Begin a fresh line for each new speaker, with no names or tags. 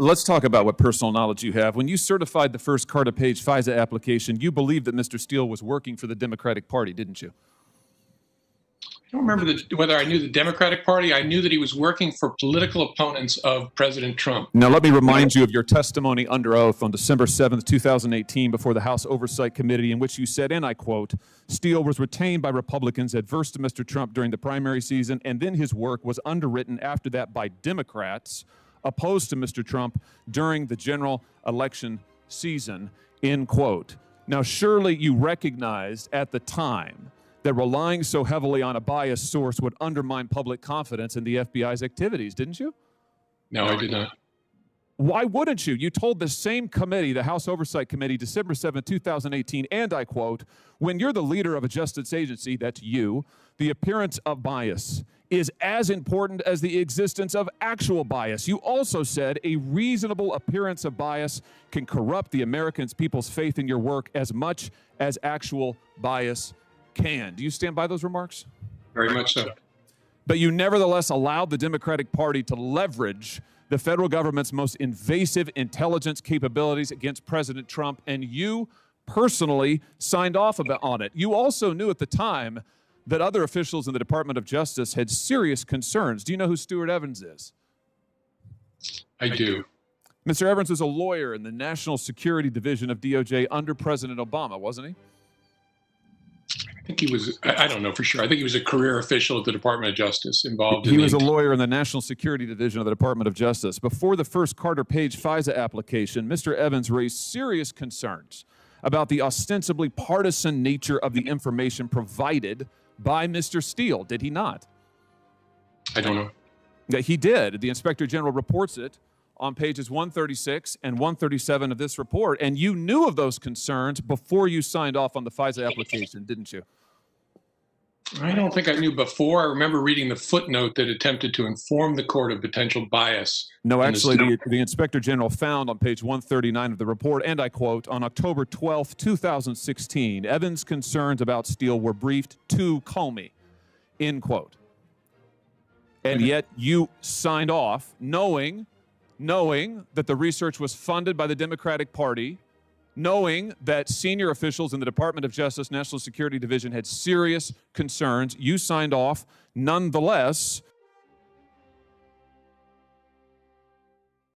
Let's talk about what personal knowledge you have. When you certified the first Carta-Page FISA application, you believed that Mr. Steele was working for the Democratic Party, didn't you?
I don't remember whether I knew the Democratic Party. I knew that he was working for political opponents of President Trump.
Now, let me remind you of your testimony under oath on December 7th, 2018, before the House Oversight Committee, in which you said, and I quote, Steele was retained by Republicans adverse to Mr. Trump during the primary season, and then his work was underwritten after that by Democrats opposed to Mr. Trump during the general election season, end quote. Now, surely you recognized at the time that relying so heavily on a biased source would undermine public confidence in the FBI's activities, didn't you?
No, I did not.
Why wouldn't you? You told the same committee, the House Oversight Committee, December 7, 2018, and I quote, when you're the leader of a justice agency, that's you, the appearance of bias is as important as the existence of actual bias. You also said a reasonable appearance of bias can corrupt the American people's faith in your work as much as actual bias can. Do you stand by those remarks?
Very much so.
But you nevertheless allowed the Democratic Party to leverage the federal government's most invasive intelligence capabilities against President Trump, and you personally signed off on it. You also knew at the time that other officials in the Department of Justice had serious concerns. Do you know who Stuart Evans is?
I do.
Mr. Evans was a lawyer in the National Security Division of DOJ under President Obama, wasn't he?
I think he was, I don't know for sure. I think he was a career official at the Department of Justice involved in
He was a lawyer in the National Security Division of the Department of Justice. Before the first Carter-Page FISA application, Mr. Evans raised serious concerns about the ostensibly partisan nature of the information provided by Mr. Steele. Did he not?
I don't know.
Yeah, he did. The Inspector General reports it on pages 136 and 137 of this report, and you knew of those concerns before you signed off on the FISA application, didn't you?
I don't think I knew before. I remember reading the footnote that attempted to inform the court of potential bias.
No, actually, the Inspector General found on page 139 of the report, and I quote, on October 12, 2016, Evans' concerns about Steele were briefed to Comey, end quote. And yet you signed off knowing that the research was funded by the Democratic Party, knowing that senior officials in the Department of Justice National Security Division had serious concerns. You signed off nonetheless